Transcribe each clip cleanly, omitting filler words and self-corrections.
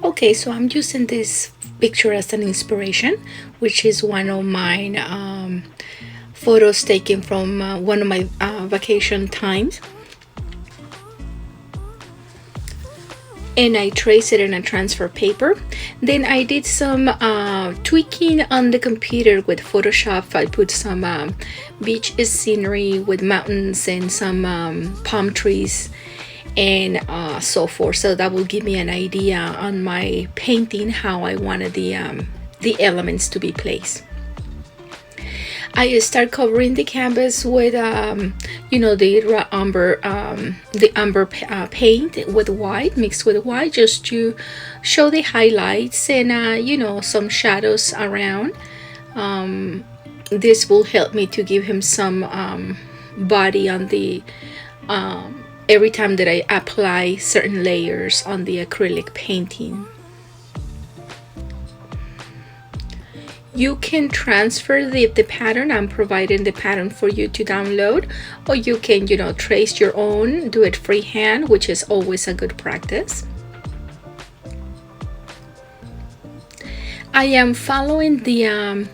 Okay, so I'm using this picture as an inspiration, which is one of mine photos taken from one of my vacation times. And I trace it in a transfer paper. Then I did some tweaking on the computer with Photoshop. I put some beach scenery with mountains and some palm trees and so forth. So that will give me an idea on my painting how I wanted the elements to be placed. I start covering the canvas with, the umber paint with white, mixed with white, just to show the highlights and, some shadows around. This will help me to give him some body on the, every time that I apply certain layers on the acrylic painting. You can transfer the pattern. I'm providing the pattern for you to download, or you can, trace your own, do it freehand, which is always a good practice. I am following the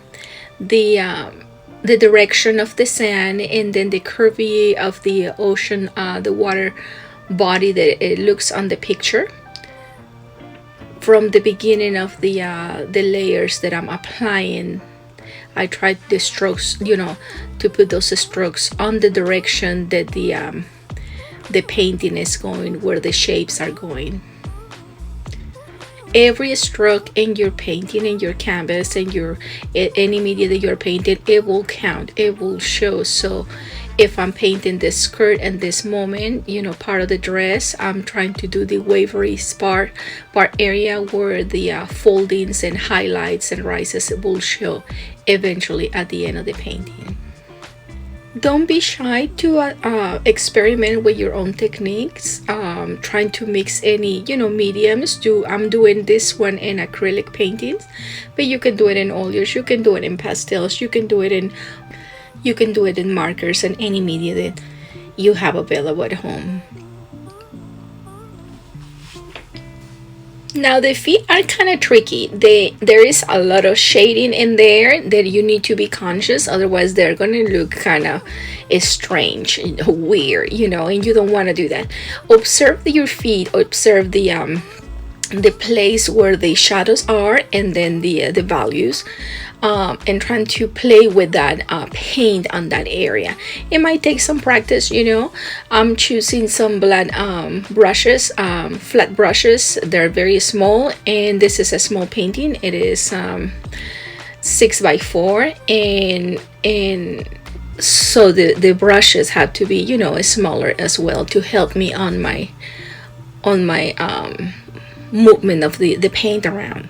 direction of the sand and then the curvy of the ocean, the water body that it looks on the picture. From the beginning of the layers that I'm applying, I tried the strokes, to put those strokes on the direction that the painting is going, where the shapes are going. Every stroke in your painting, in your canvas, and any media that you're painting, it will count, it will show. So if I'm painting this skirt and this moment, part of the dress, I'm trying to do the wavery part area where the foldings and highlights and rises will show eventually at the end of the painting. Don't be shy to experiment with your own techniques, trying to mix any mediums. I'm doing this one in acrylic paintings, but you can do it in oils, you can do it in pastels, you can do it in markers and any media that you have available at home. Now the feet are kind of tricky. There is a lot of shading in there that you need to be conscious, otherwise they're gonna look kind of strange, weird, and you don't want to do that. Observe your feet, observe the place where the shadows are, and then the values, and trying to play with that paint on that area. It might take some practice. I'm choosing some black brushes, flat brushes. They're very small, and this is a small painting. It is 6x4, and so the brushes have to be smaller as well to help me on my movement of the paint around.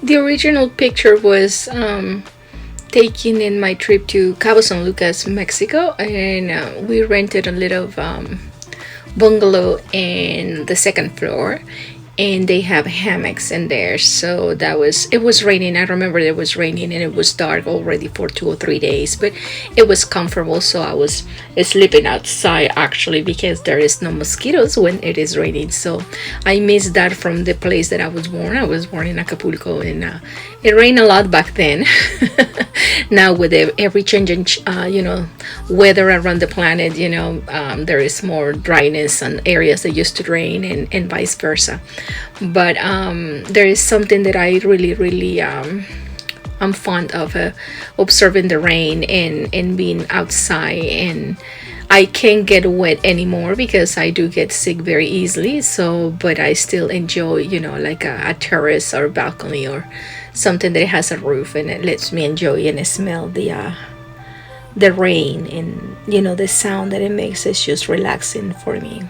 The original picture was taken in my trip to Cabo San Lucas, Mexico, and we rented a little bungalow in the second floor, and they have hammocks in there. So it was raining. I remember it was raining and it was dark already for 2 or 3 days, but it was comfortable. So I was sleeping outside actually, because there is no mosquitoes when it is raining. So I miss that from the place that I was born. I was born in Acapulco, and it rained a lot back then. Now with every changing weather around the planet, there is more dryness in areas that used to rain, and vice versa. But there is something that I really I'm fond of, observing the rain and being outside. And I can't get wet anymore because I do get sick very easily. So, but I still enjoy, like a terrace or balcony or something that has a roof, and it lets me enjoy and smell the rain, and the sound that it makes is just relaxing for me.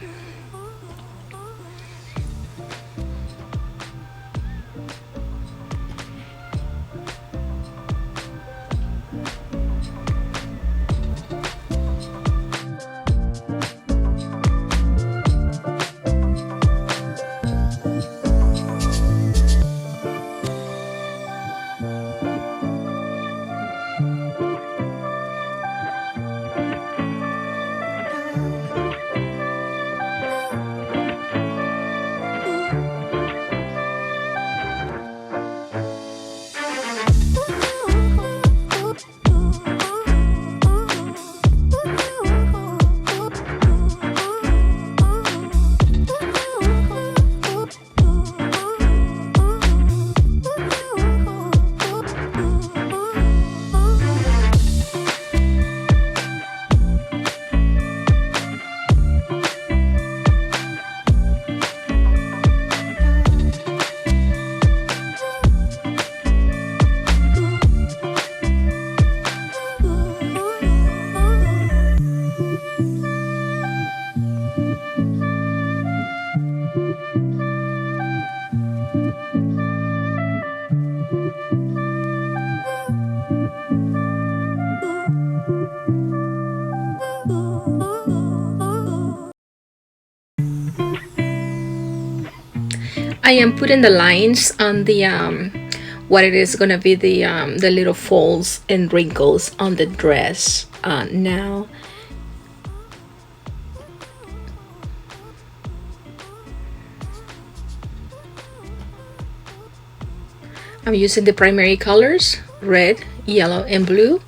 I am putting the lines on the what it is gonna be, the little folds and wrinkles on the dress now. I'm using the primary colors, red, yellow, and blue.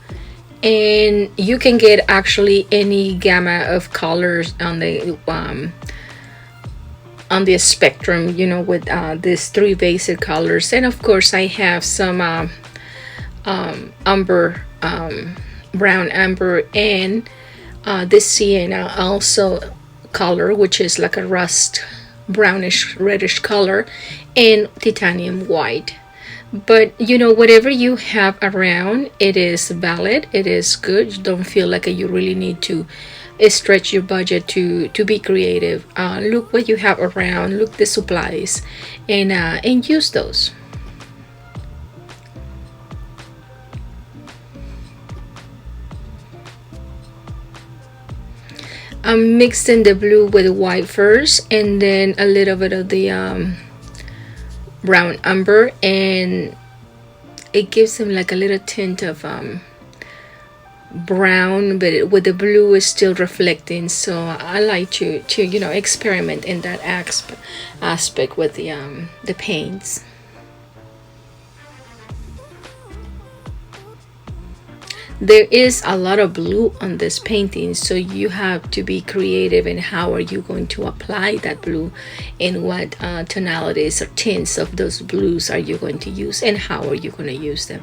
And you can get actually any gamma of colors on the spectrum, with these three basic colors. And of course I have some umber, brown umber, and this sienna also color, which is like a rust brownish reddish color, and titanium white. But whatever you have around, it is valid, it is good. You don't feel like you really need to stretch your budget to be creative. Look what you have around, look the supplies, and use those. I'm mixing the blue with the white first, and then a little bit of the brown umber, and it gives them like a little tint of brown, but with the blue is still reflecting. So I like to experiment in that aspect with the paints. There is a lot of blue on this painting, so you have to be creative in how are you going to apply that blue, and what tonalities or tints of those blues are you going to use, and how are you going to use them.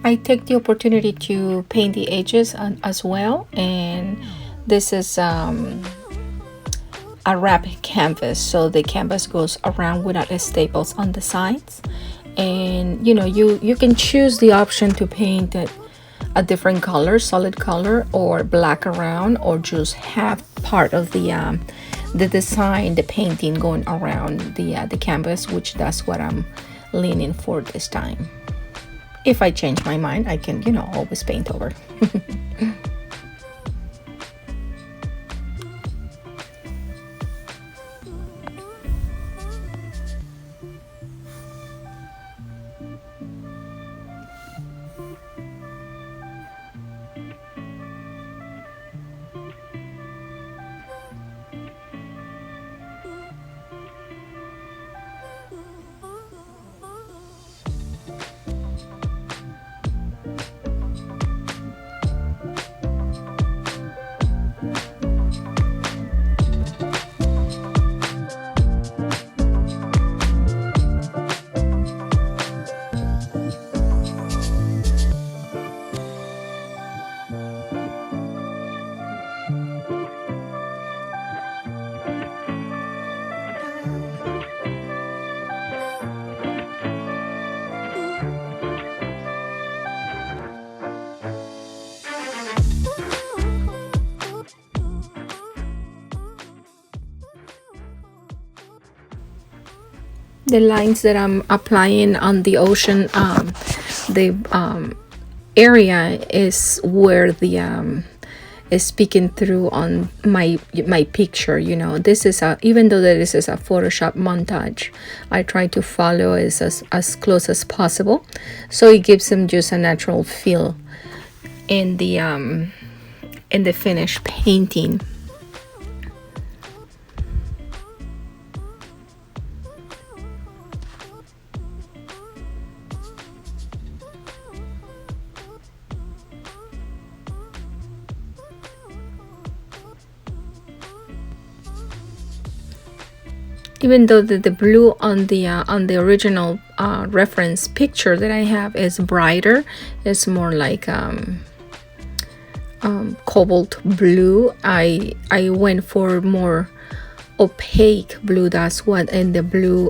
I take the opportunity to paint the edges as well, and this is a wrap canvas, so the canvas goes around without staples on the sides. And you can choose the option to paint it a different color, solid color, or black around, or just have part of the design, the painting going around the canvas, which that's what I'm leaning for this time. If I change my mind, I can always paint over. The lines that I'm applying on the ocean, the area is where the is speaking through on my picture. This is even though that this is a Photoshop montage, I try to follow as close as possible, so it gives them just a natural feel in the finished painting. Even though the blue on the original reference picture that I have is brighter, it's more like cobalt blue. I went for more opaque blue. That's what in the blue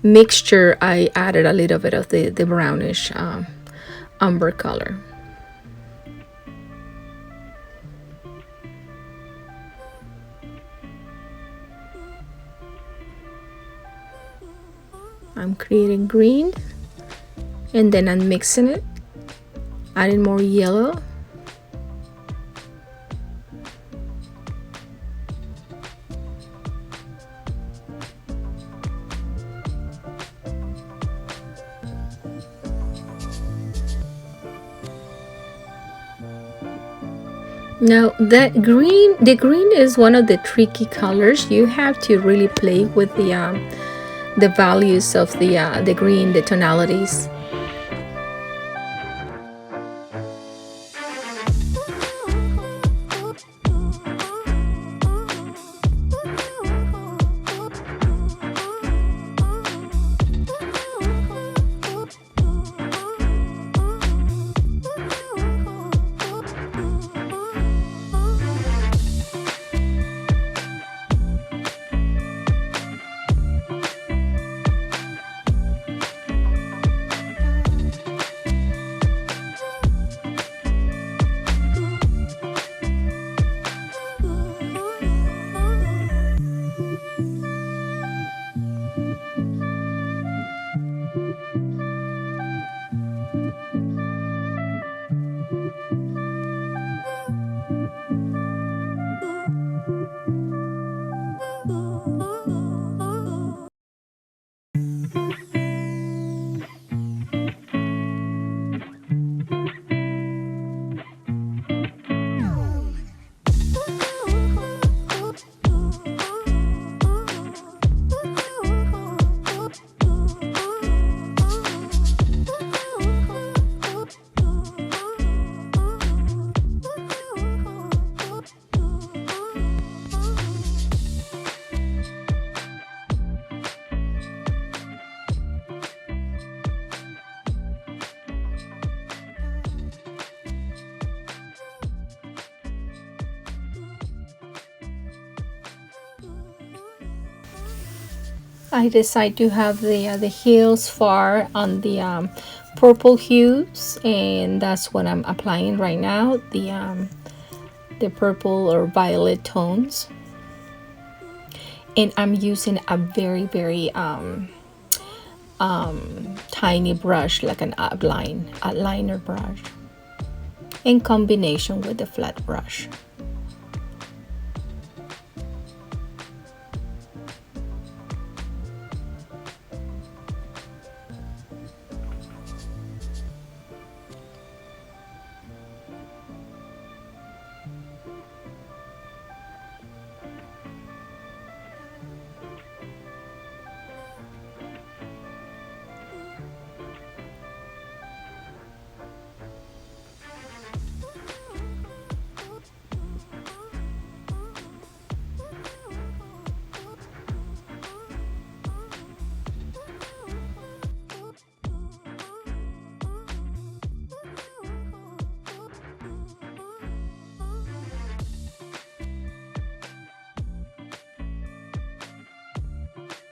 mixture I added a little bit of the brownish umber color. I'm creating green, and then I'm mixing it, adding more yellow. Now the green is one of the tricky colors. You have to really play with the values of the green, the tonalities. I decide to have the heels far on the purple hues, and that's what I'm applying right now, the purple or violet tones. And I'm using a very tiny brush, like an outliner brush, in combination with the flat brush.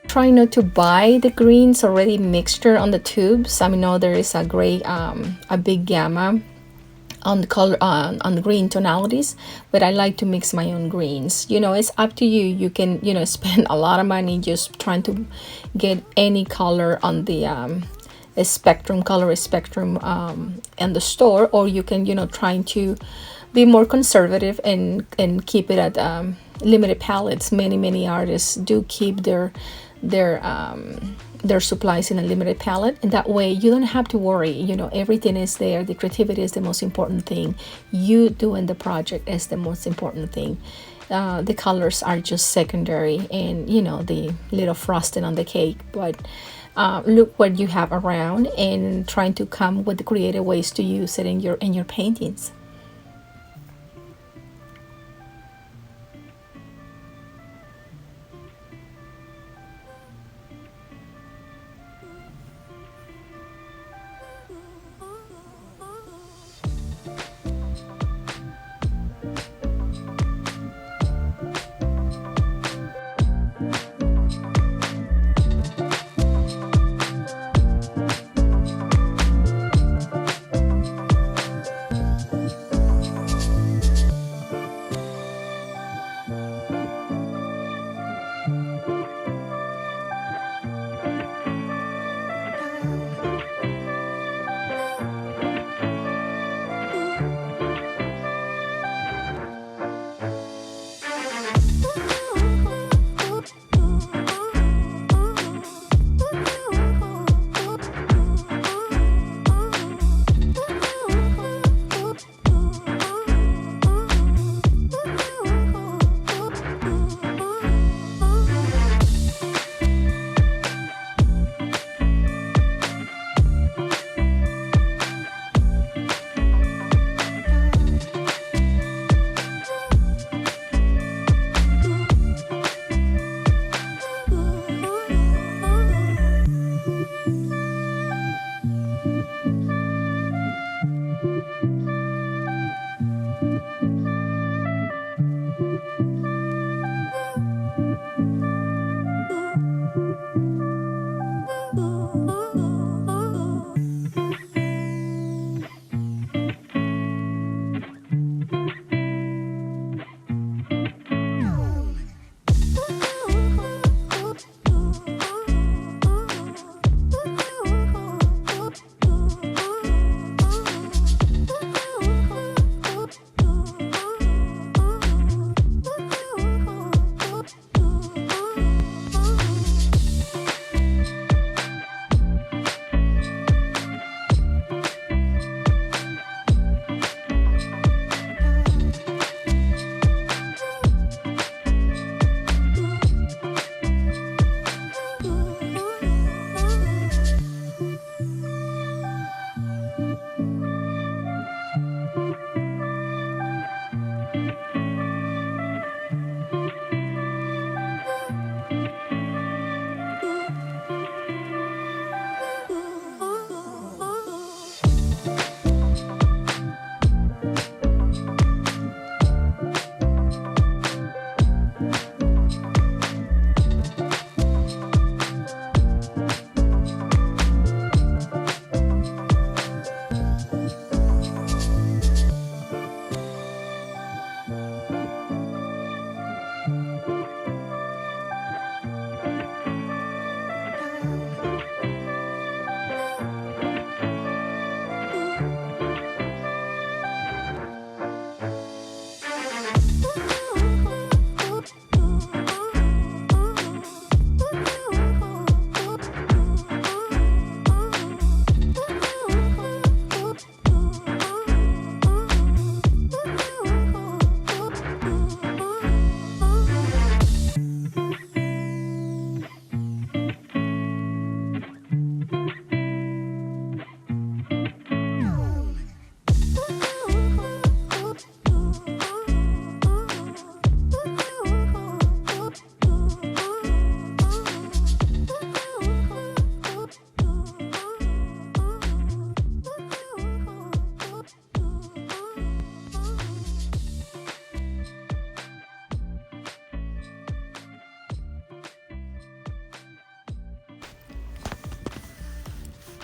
Try not to buy the greens already mixture on the tubes. I know there is a great a big gamma on the color on the green tonalities, but I like to mix my own greens. It's up to you. You can spend a lot of money just trying to get any color on the color spectrum in the store, or you can trying to be more conservative and keep it at limited palettes. Many artists do keep their supplies in a limited palette, and that way you don't have to worry. Everything is there. The creativity is the most important thing. You doing the project is the most important thing. The colors are just secondary, and the little frosting on the cake. But look what you have around, and trying to come with the creative ways to use it in your paintings.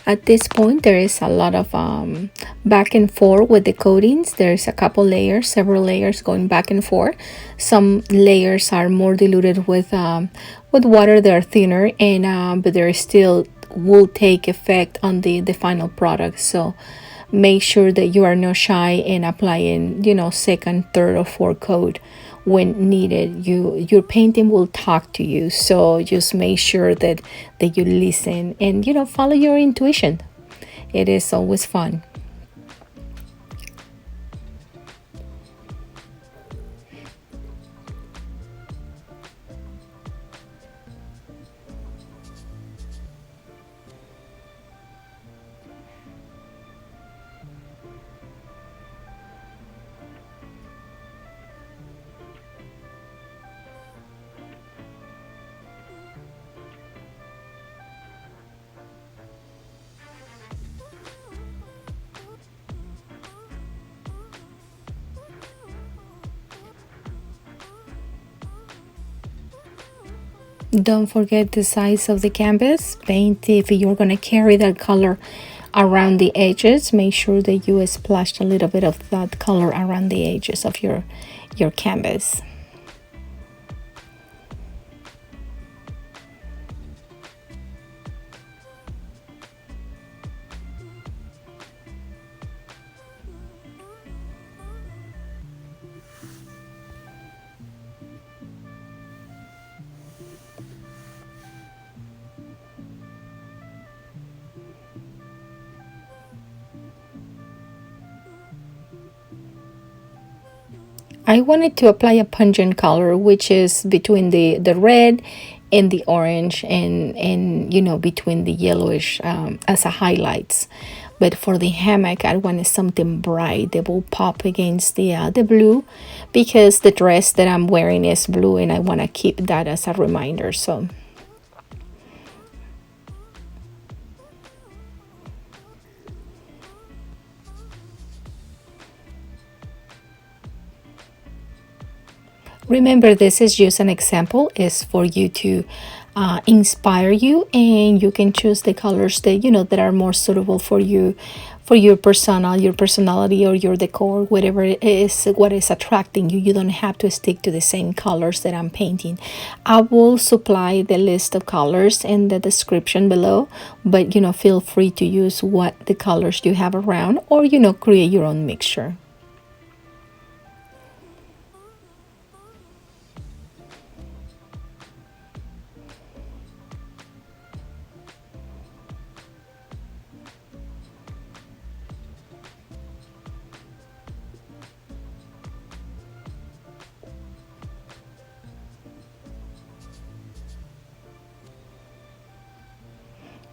At this point, there is a lot of back and forth with the coatings. There's a couple layers, several layers going back and forth. Some layers are more diluted with water; they're thinner, and but they're still will take effect on the final product. So make sure that you are not shy in applying, second, third, or fourth coat when needed. Your painting will talk to you, so just make sure that you listen and follow your intuition. It is always fun. Don't forget the size of the canvas. Paint, if you're going to carry that color around the edges, make sure that you splash a little bit of that color around the edges of your canvas. I wanted to apply a pungent color, which is between the red and the orange, and between the yellowish, as a highlights. But for the hammock, I wanted something bright that will pop against the blue, because the dress that I'm wearing is blue, and I want to keep that as a reminder. So remember, this is just an example. Is for you to inspire you, and you can choose the colors that are more suitable for you, for your personality, or your decor, whatever it is, what is attracting you. You don't have to stick to the same colors that I'm painting. I will supply the list of colors in the description below, but feel free to use what the colors you have around, or create your own mixture.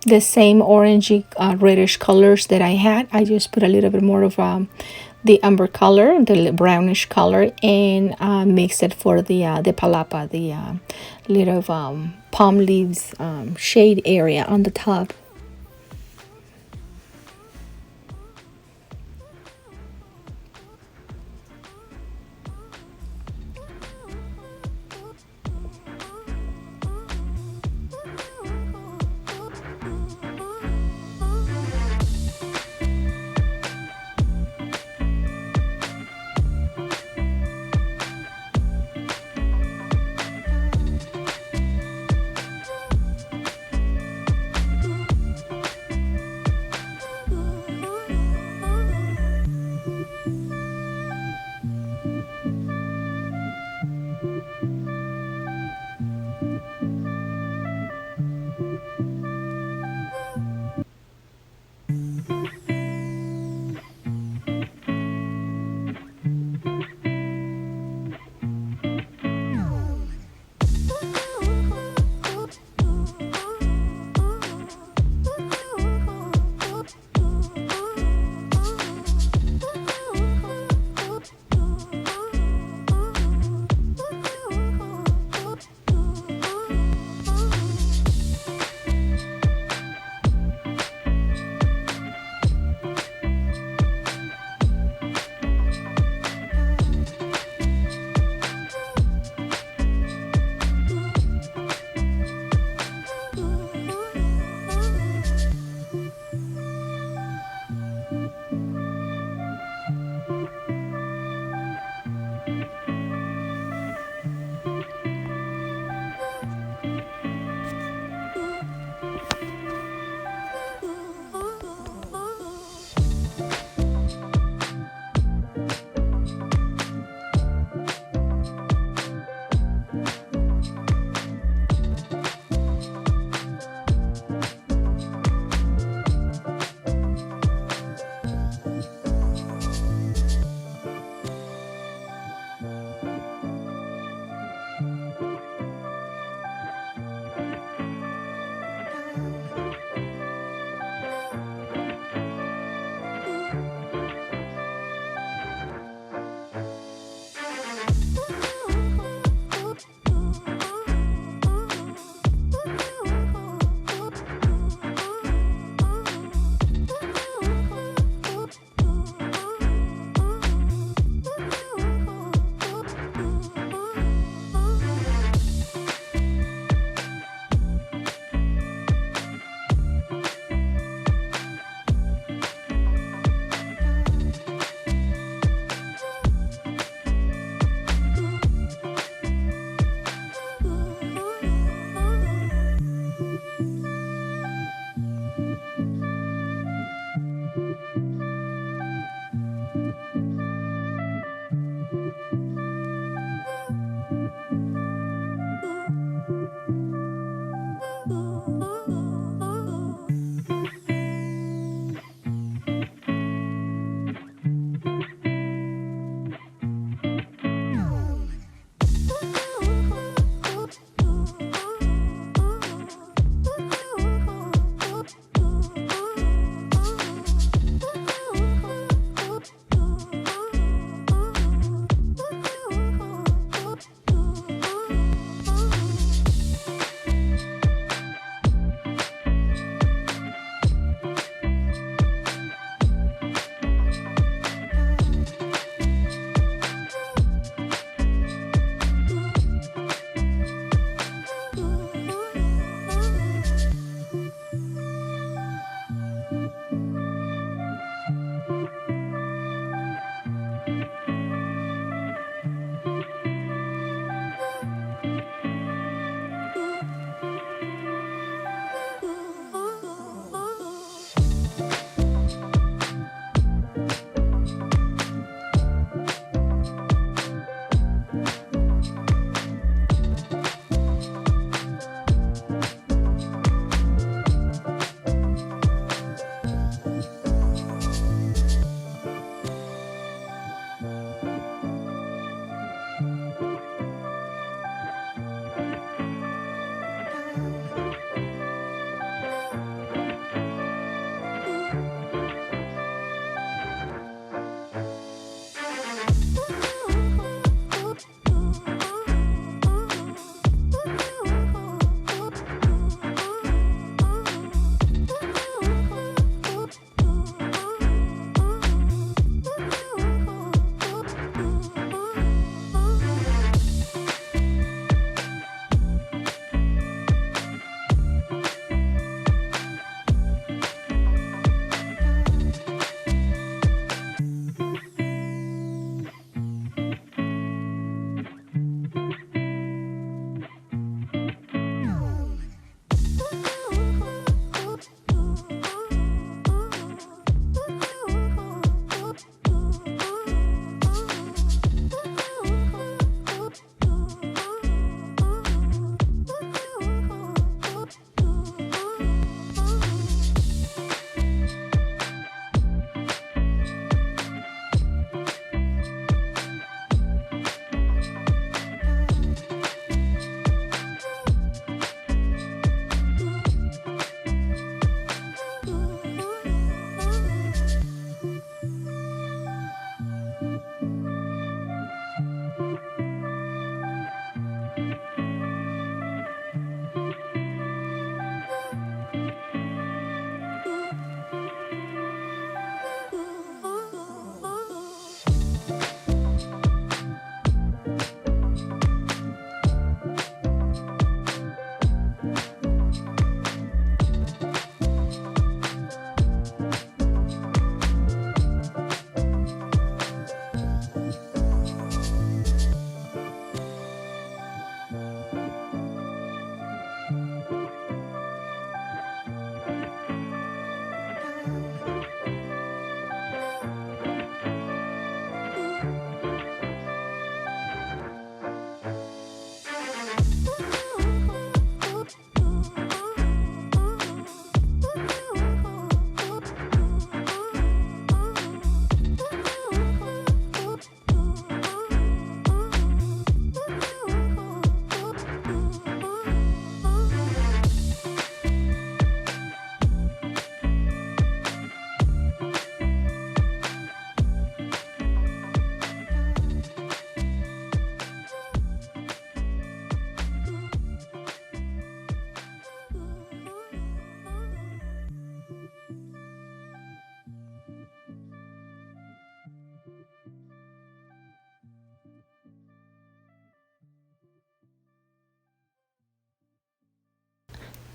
The same orangey, reddish colors that I had, I just put a little bit more of the umber color, the brownish color, and mix it for the palapa, the little palm leaves shade area on the top.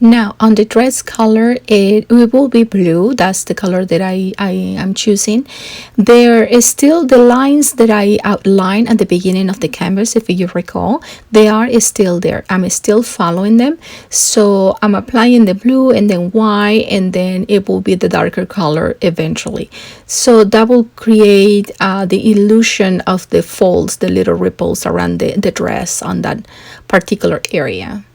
Now on the dress color, it will be blue. That's the color that I am choosing. There is still the lines that I outlined at the beginning of the canvas, if you recall. They are still there. I'm still following them. So I'm applying the blue and then white, and then it will be the darker color eventually. So that will create the illusion of the folds, the little ripples around the dress on that particular area.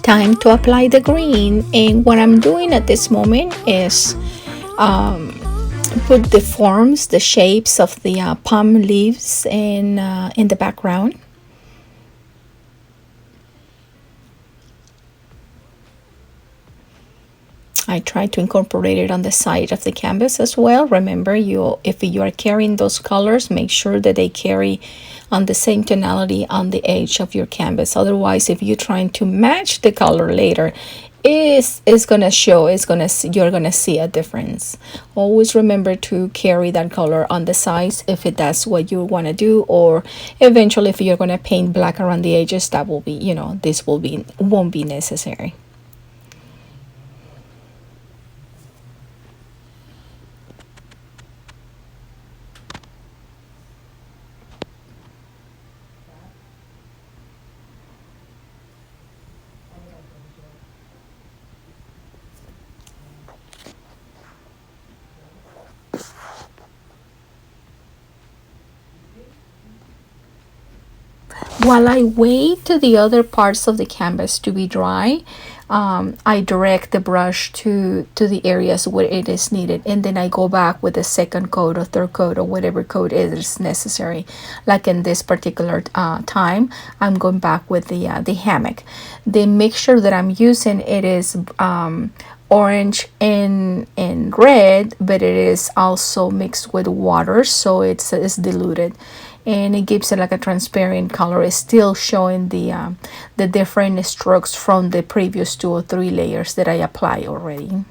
Time to apply the green, and what I'm doing at this moment is put the forms, the shapes of the palm leaves in the background. I try to incorporate it on the side of the canvas as well. Remember, if you are carrying those colors, make sure that they carry on the same tonality on the edge of your canvas. Otherwise, if you're trying to match the color later, it's gonna show. You're gonna see a difference. Always remember to carry that color on the sides if that's what you want to do, or eventually if you're gonna paint black around the edges, that will be, this won't be necessary. While I wait to the other parts of the canvas to be dry, I direct the brush to the areas where it is needed, and then I go back with a second coat or third coat or whatever coat is necessary. Like in this particular time, I'm going back with the hammock. The mixture that I'm using, it is orange and red, but it is also mixed with water, so it's diluted, and it gives it like a transparent color. It's still showing the different strokes from the previous 2 or 3 layers that I apply already.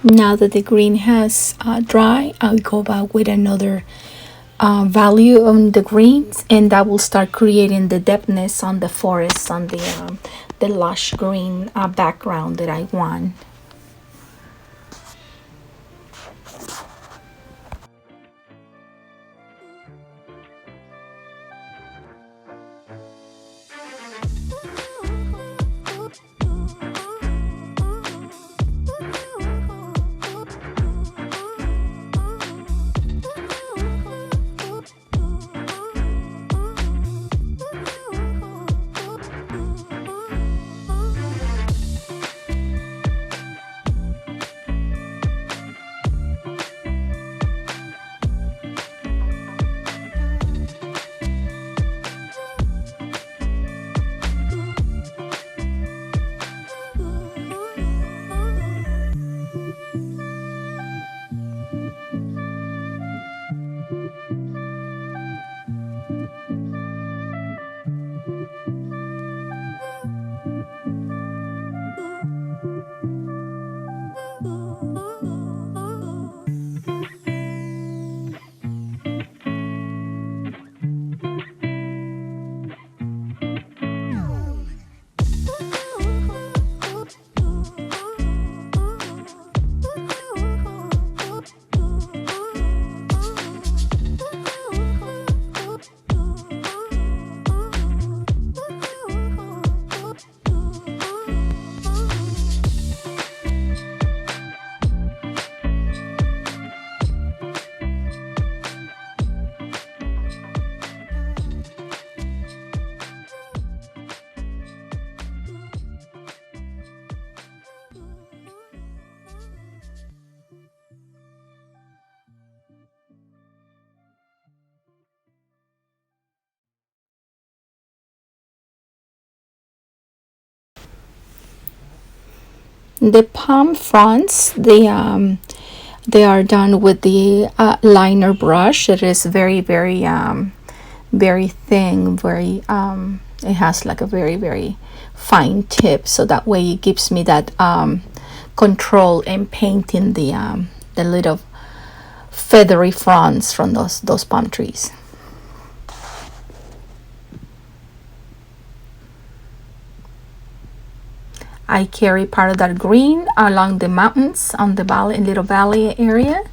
Now that the green has dry, I'll go back with another value on the greens, and that will start creating the depthness on the forest, on the lush green background that I want. The palm fronts, they are done with the liner brush. It is very thin, very it has like a very fine tip, so that way it gives me that control in painting the little feathery fronds from those palm trees. I carry part of that green along the mountains on the valley, little valley area,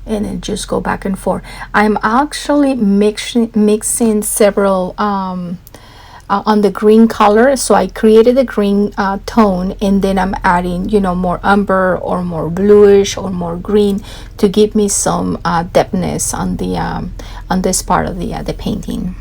and then just go back and forth. I'm actually mixing several on the green color, so I created a green tone, and then I'm adding, you know, more umber or more bluish or more green to give me some depthness on this part of the painting.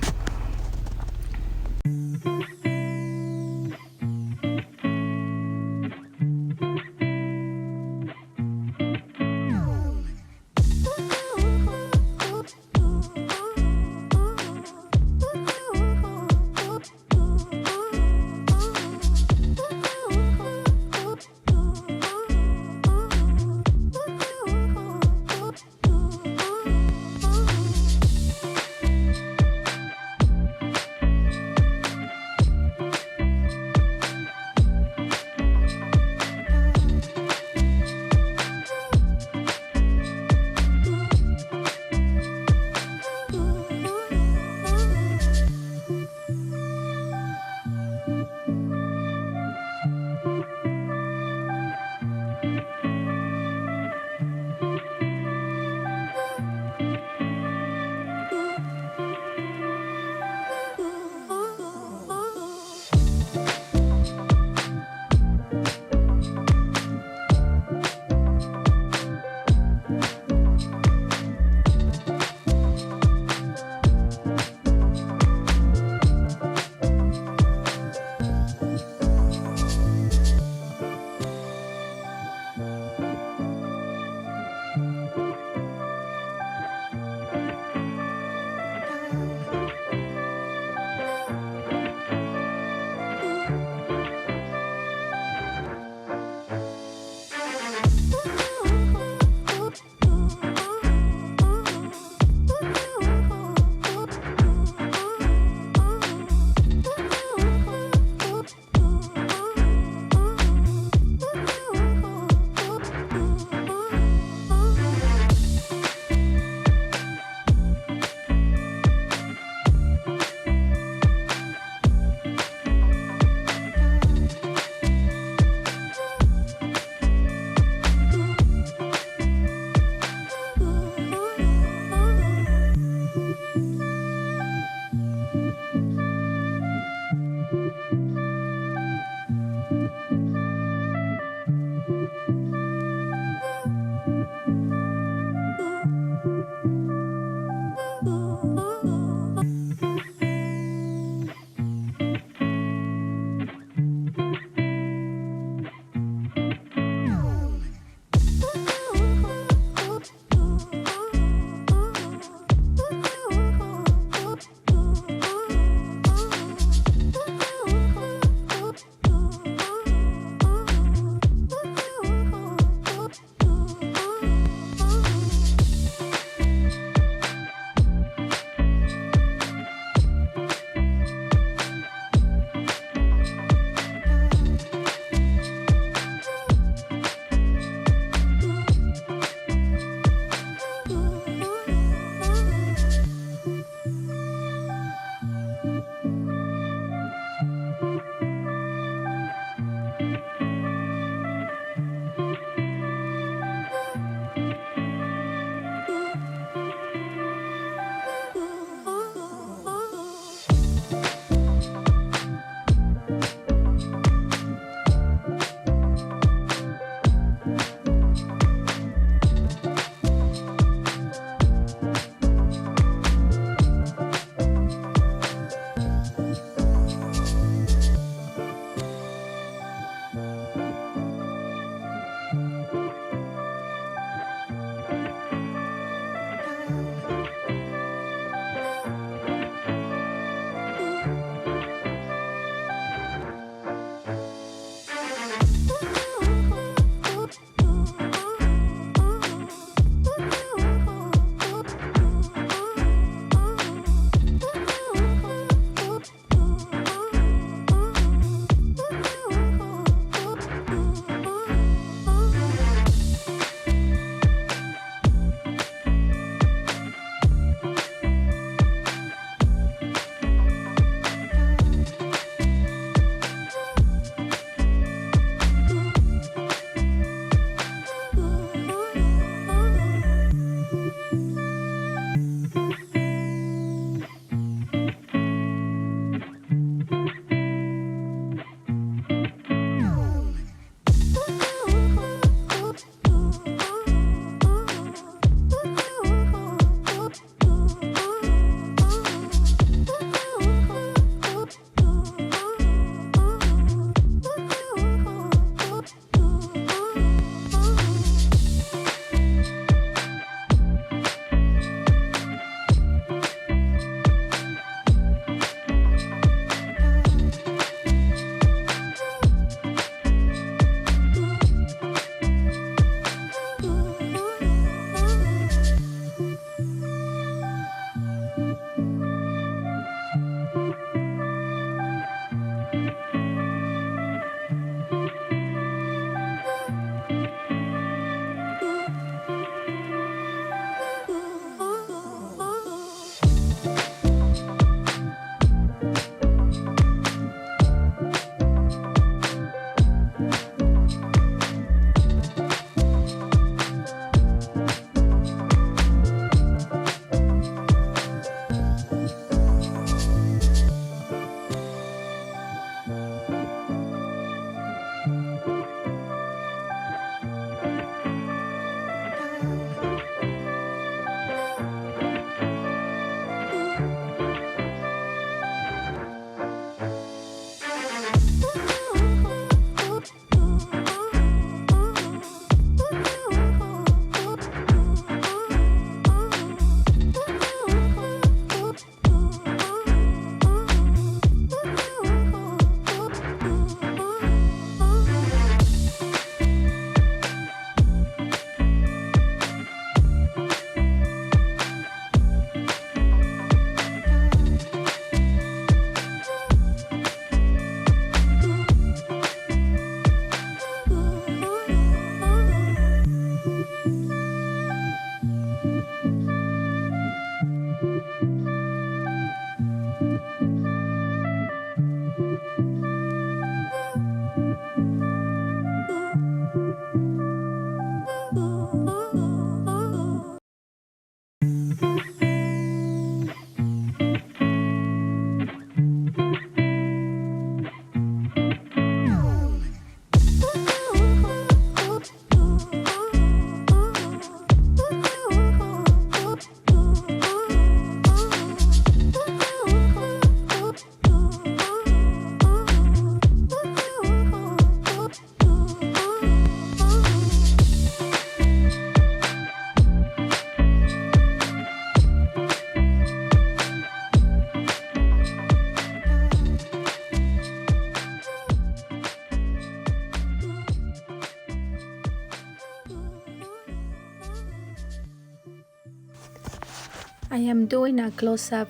I am doing a close-up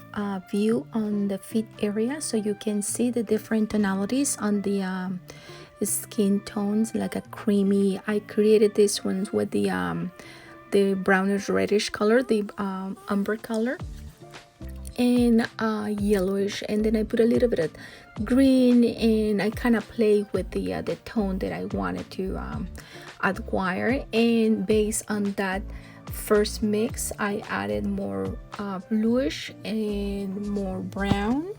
view on the feet area so you can see the different tonalities on the skin tones, like a creamy. I created these ones with the brownish reddish color, the umber color, and yellowish, and then I put a little bit of green, and I kind of play with the tone that I wanted to acquire. And based on that first mix, I added more bluish and more brown.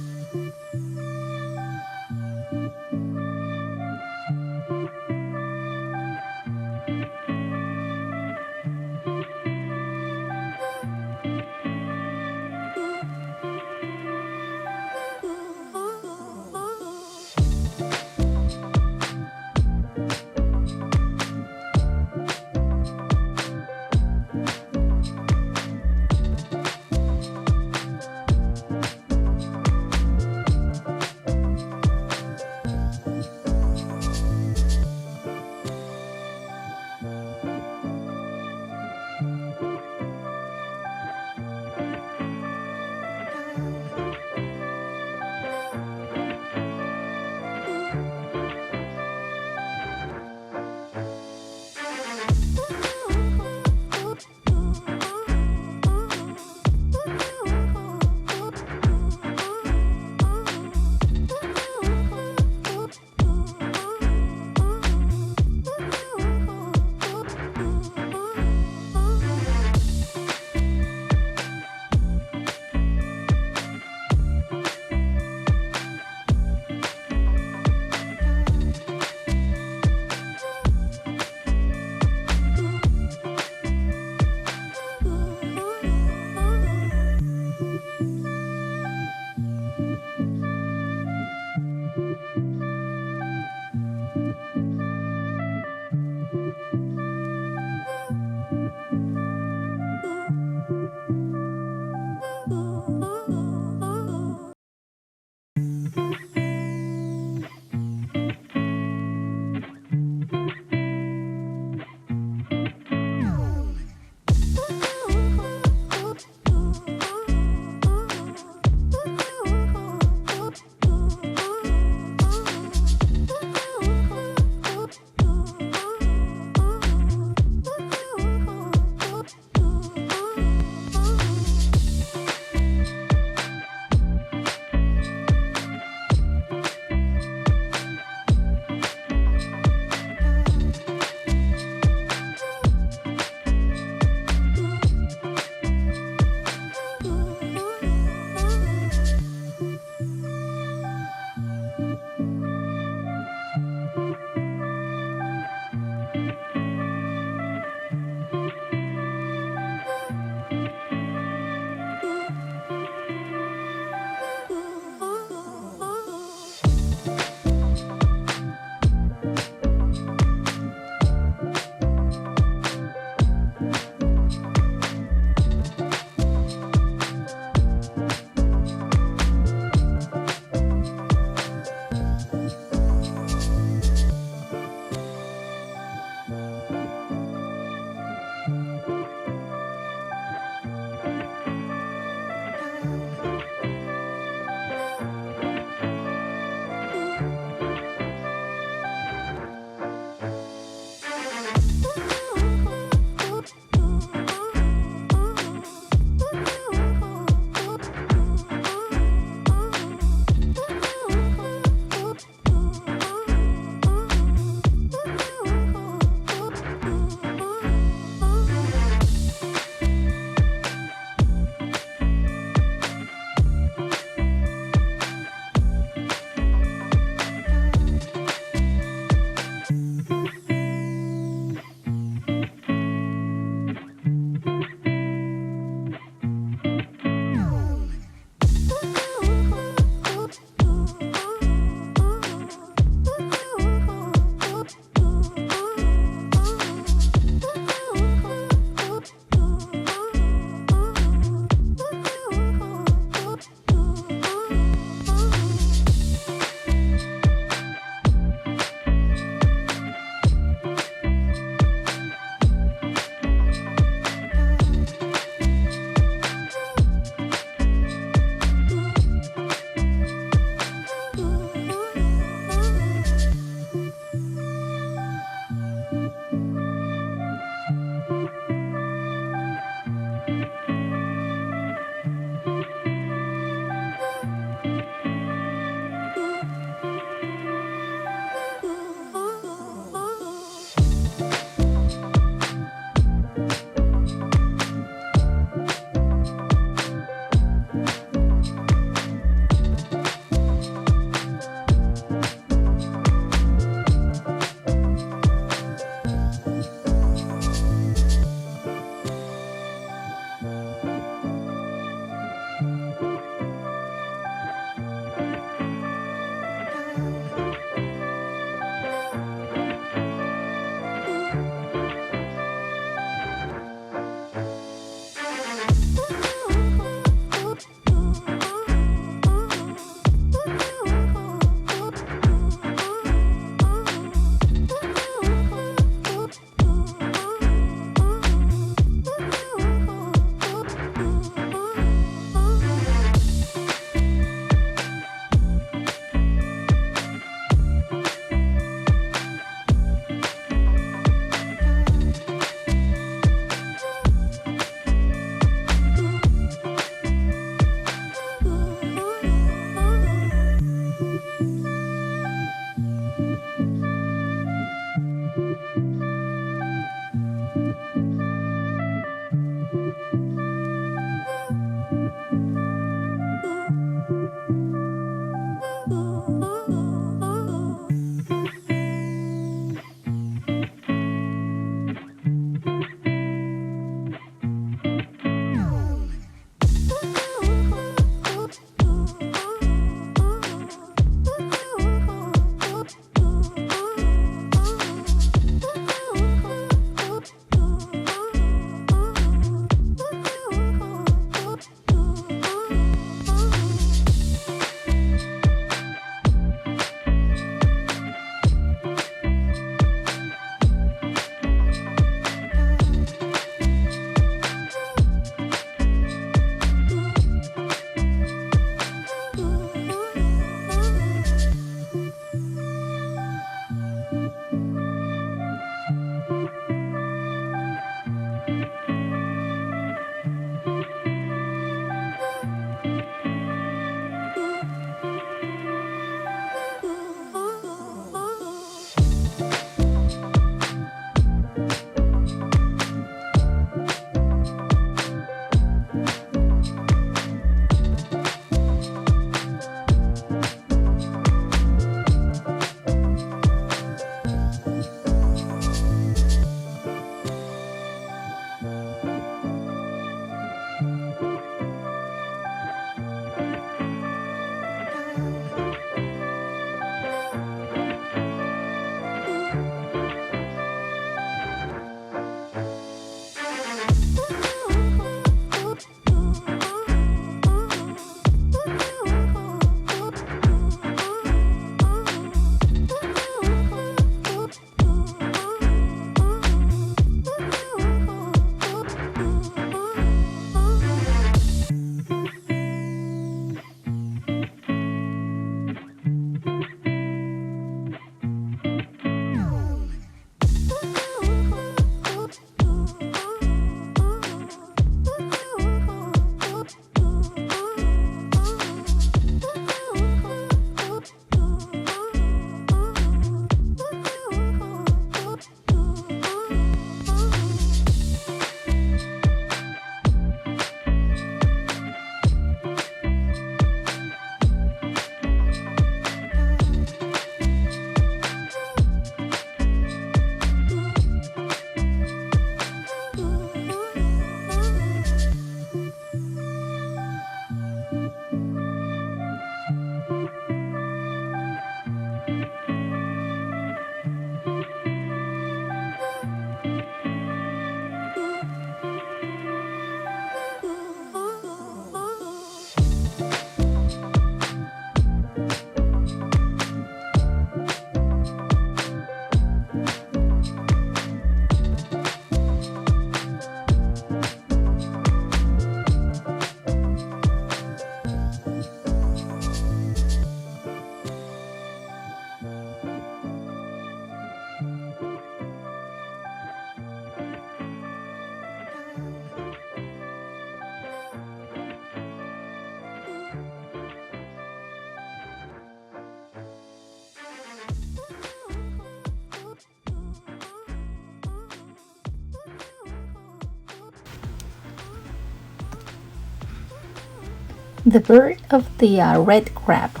the bird of the red crab.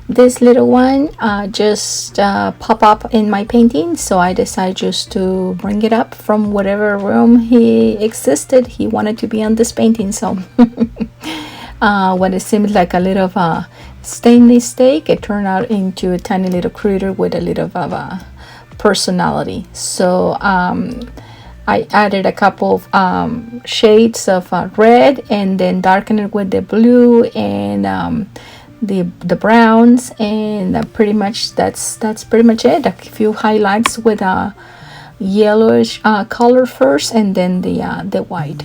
This little one just pop up in my painting, so I decided just to bring it up from whatever room he existed. He wanted to be on this painting, so when it seemed like a little stainless steak, it turned out into a tiny little critter with a little of a personality. So I added a couple of shades of red, and then darkened it with the blue and the browns, and pretty much that's pretty much it. A few highlights with a yellowish color first, and then the white.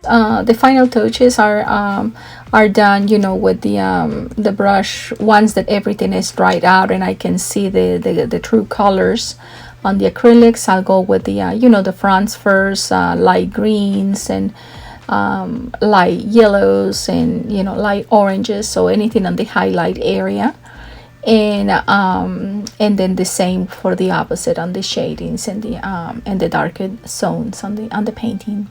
the final touches are done, you know, with the brush once that everything is dried out and I can see the true colors. On the acrylics, I'll go with the you know, the fronts first, light greens and light yellows and, you know, light oranges, so anything on the highlight area. And then the same for the opposite on the shadings and the darker zones on the painting.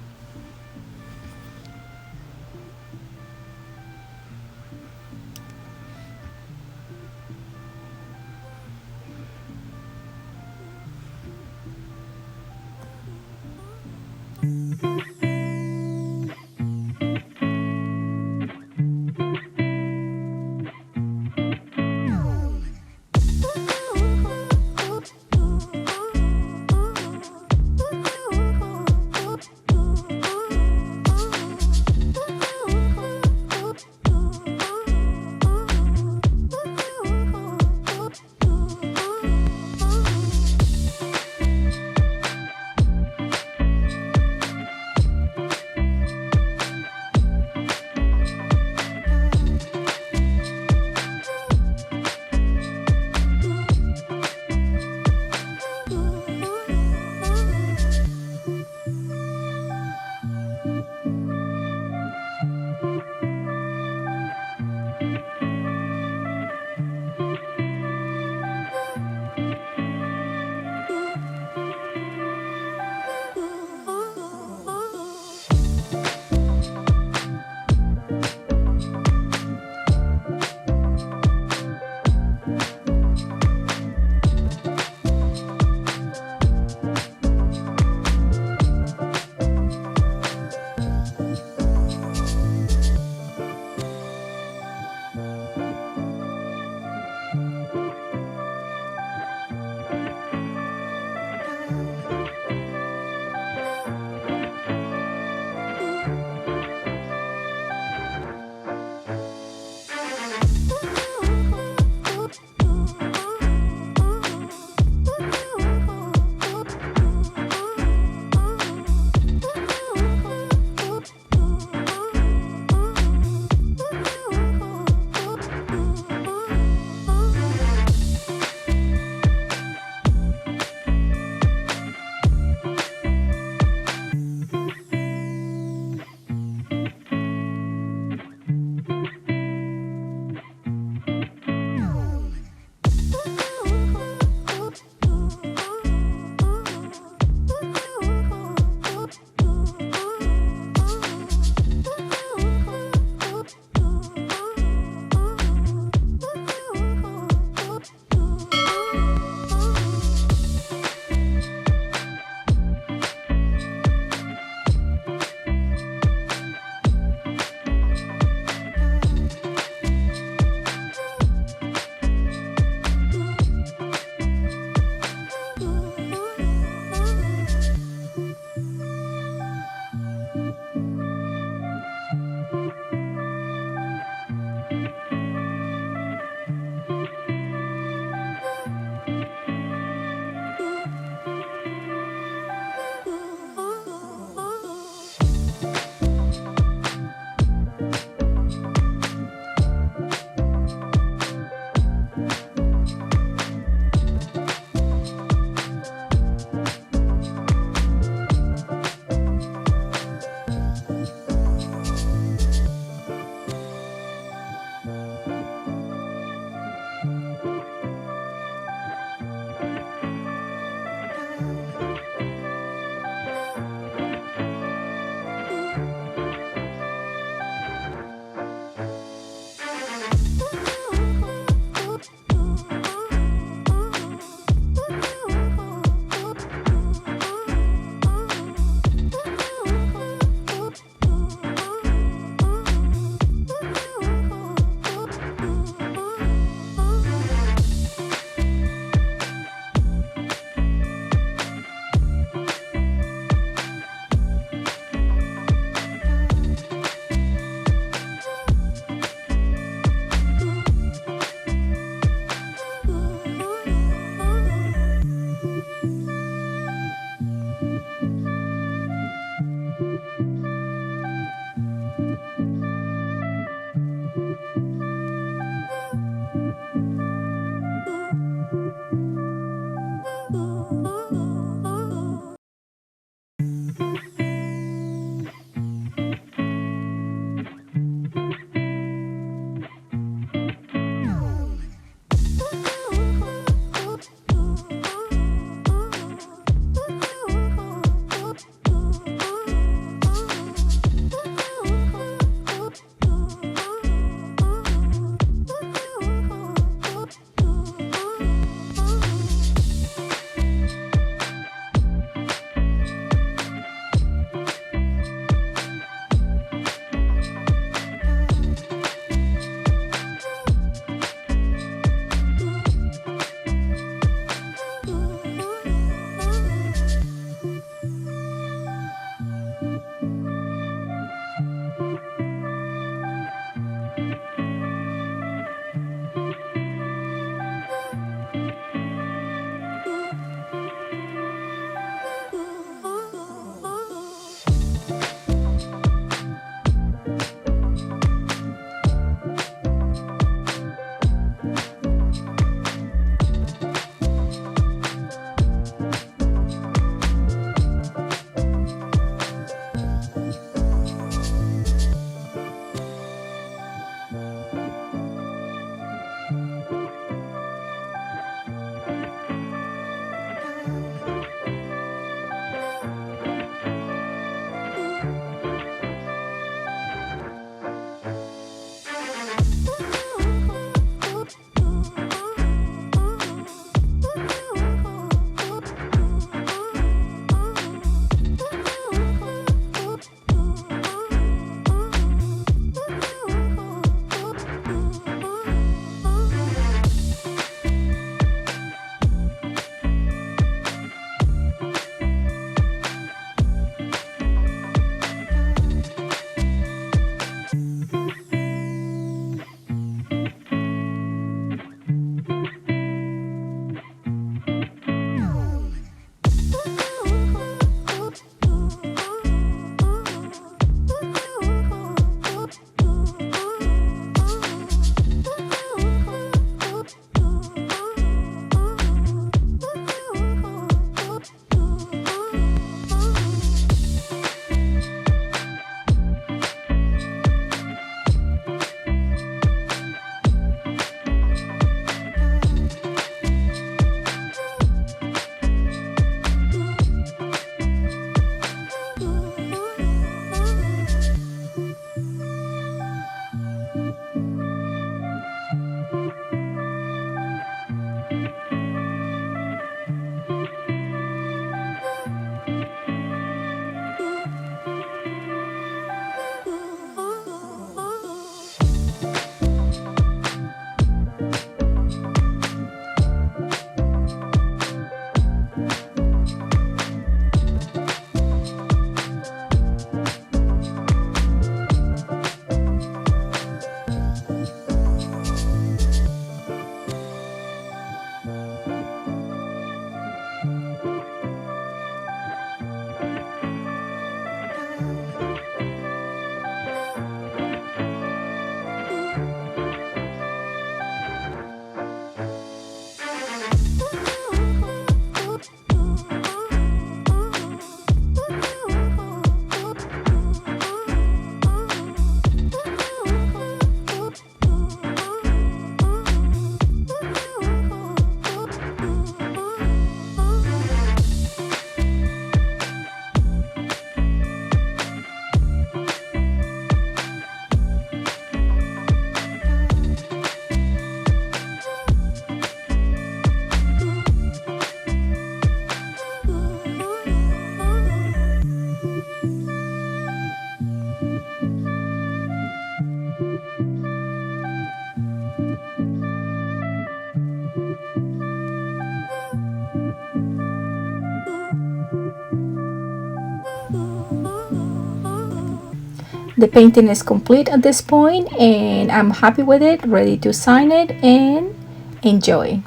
The painting is complete at this point, and I'm happy with it, ready to sign it and enjoy.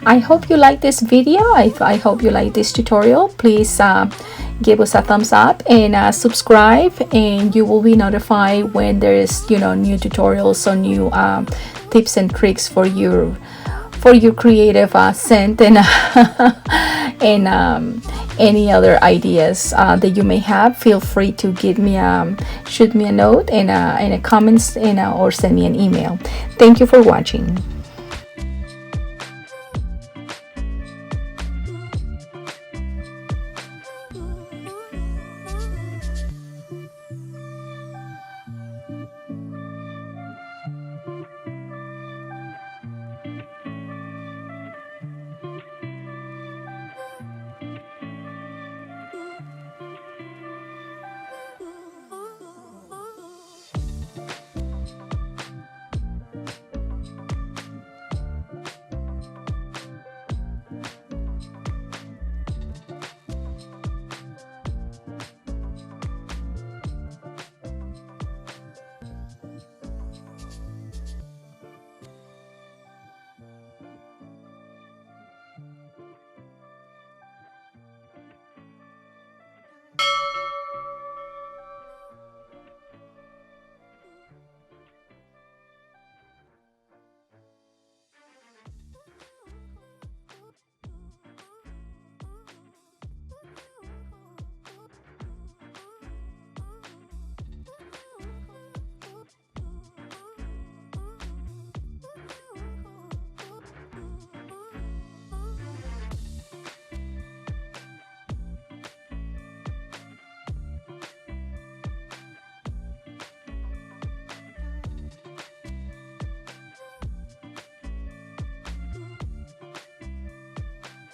I hope you like this video. I hope you like this tutorial. Please give us a thumbs up and subscribe, and you will be notified when there is new tutorials or new tips and tricks for your creative scent and and any other ideas that you may have. Feel free to give me shoot me a note and a comments or send me an email. Thank you for watching.